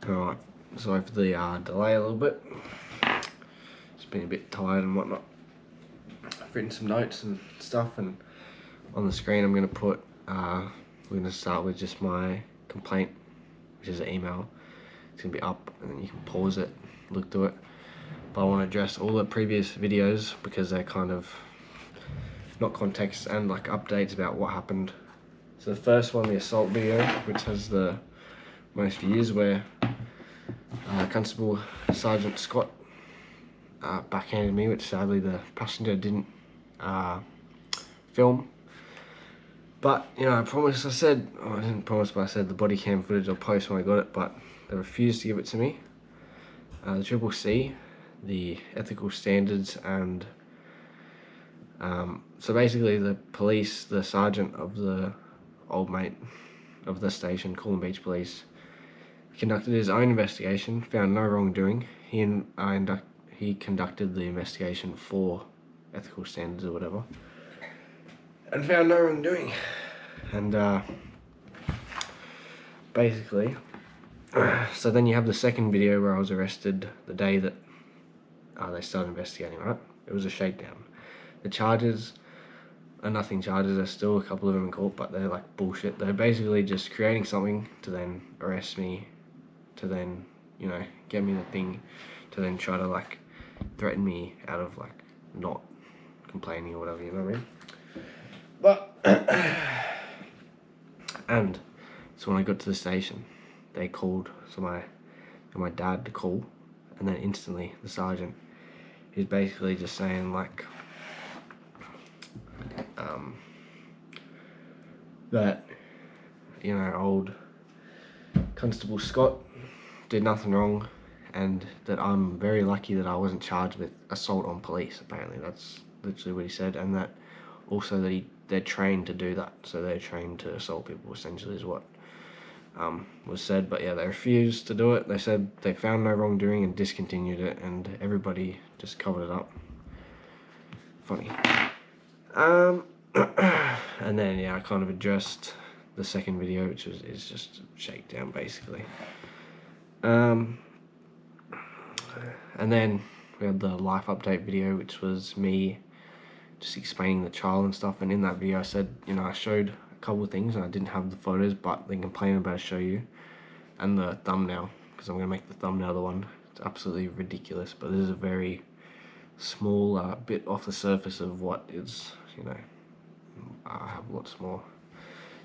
Alright, sorry for the delay a little bit. Just been a bit tired and whatnot. I've written some notes and stuff, and on the screen I'm going to put, we're going to start with just my complaint, which is an email. It's going to be up and then you can pause it, look through it. But I want to address all the previous videos because they're kind of not context and like updates about what happened. So the first one, the assault video, which has the most views, where Constable Sergeant Scott backhanded me, which sadly the passenger didn't film. But, you know, I didn't promise, but I said the body cam footage I'll post when I got it, but they refused to give it to me. The Triple C, the ethical standards, and so basically the police, the sergeant of the old mate of the station, Coolum Beach Police, conducted his own investigation, found no wrongdoing. He conducted the investigation for ethical standards or whatever, and found no wrongdoing. And basically, so then you have the second video where I was arrested the day that they started investigating, right? It was a shakedown. The charges are nothing charges, there's still a couple of them in court, but they're like bullshit. They're basically just creating something to then arrest me, to then, you know, get me the thing, to then try to like threaten me out of like not complaining or whatever, you know what I mean? But and so when I got to the station, they called, so my dad to call, and then instantly the sergeant, he's basically just saying like that, you know, old Constable Scott did nothing wrong, and that I'm very lucky that I wasn't charged with assault on police. Apparently that's literally what he said, and that also that they're trained to do that, so they're trained to assault people, essentially, is what was said. But yeah, they refused to do it. They said they found no wrongdoing and discontinued it, and everybody just covered it up. Funny. And then yeah, I kind of addressed the second video, which is just a shakedown basically. And then we had the life update video, which was me just explaining the trial and stuff. And in that video I said, you know, I showed a couple of things and I didn't have the photos, but they complained about to show you, and the thumbnail, because I'm going to make the thumbnail the one. It's absolutely ridiculous, but this is a very small bit off the surface of what is, you know, I have lots more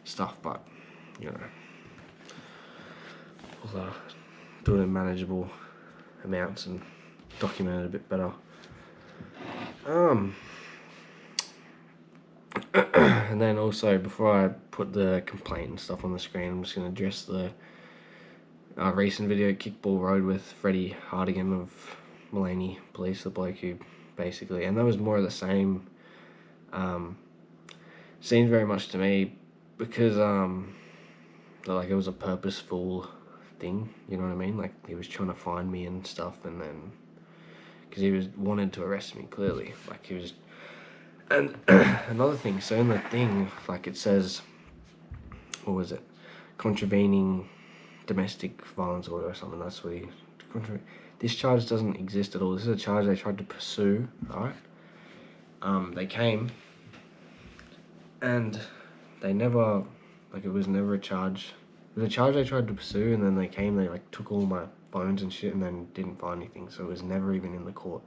stuff, but you know, we'll do it in manageable amounts and document it a bit better. And then also, before I put the complaint and stuff on the screen, I'm just going to address the recent video, Kickball Road, with Freddie Hardigan of Mullaney Police, the bloke who basically, and that was more of the same. Seemed very much to me because like it was a purposeful thing, you know what I mean? Like he was trying to find me and stuff, and then because he wanted to arrest me, clearly, like he was. And another thing, so in the thing, like it says, what was it, contravening domestic violence order or something. That's what he. This charge doesn't exist at all. This is a charge they tried to pursue, right? They came, and they never, like it was never a charge. It was a charge they tried to pursue, and then they came, they like took all my phones and shit, and then didn't find anything. So it was never even in the court.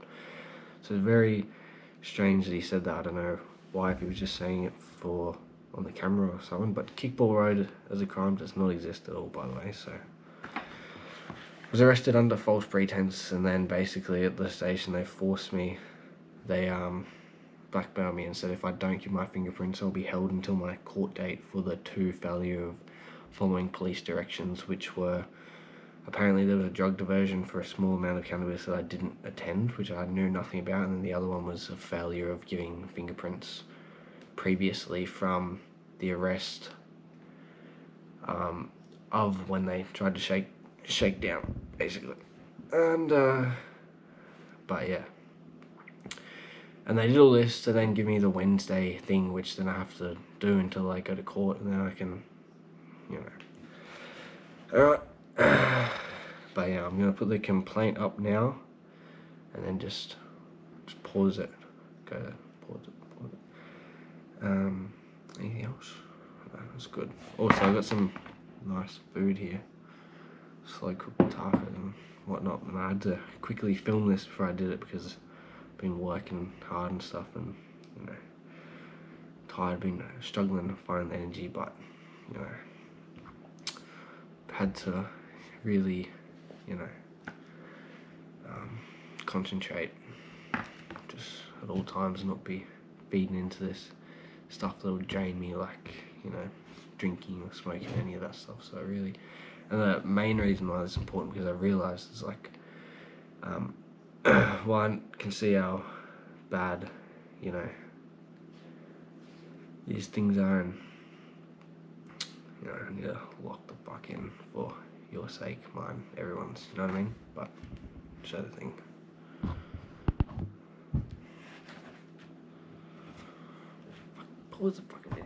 So it's very strange that he said that. I don't know why, if he was just saying it for on the camera or something. But Kickball Road as a crime does not exist at all, by the way. So I was arrested under false pretense, and then basically at the station they forced me. They blackmailed me and said if I don't give my fingerprints, I'll be held until my court date for the failure of following police directions, which were, apparently there was a drug diversion for a small amount of cannabis that I didn't attend, which I knew nothing about, and then the other one was a failure of giving fingerprints previously from the arrest of when they tried to shake down, basically. And but yeah, and they did all this to then give me the Wednesday thing, which then I have to do until I go to court, and then I can, you know. Alright. I'm gonna put the complaint up now, and then just pause it. Go to pause it. Anything else? No, that's good. Also, I got some nice food here. Slow cooked tacos and whatnot, and I had to quickly film this before I did it because I've been working hard and stuff, and you know, tired, been struggling to find the energy, but you know, had to really, you know, concentrate just at all times, not be feeding into this stuff that would drain me, like, you know, drinking or smoking, any of that stuff. So really, and the main reason why it's important, because I realised is like, one can see how bad, you know, these things are, and you know, I need to lock the fuck in for your sake, mine, everyone's, you know what I mean? But show the thing. Pause the fucking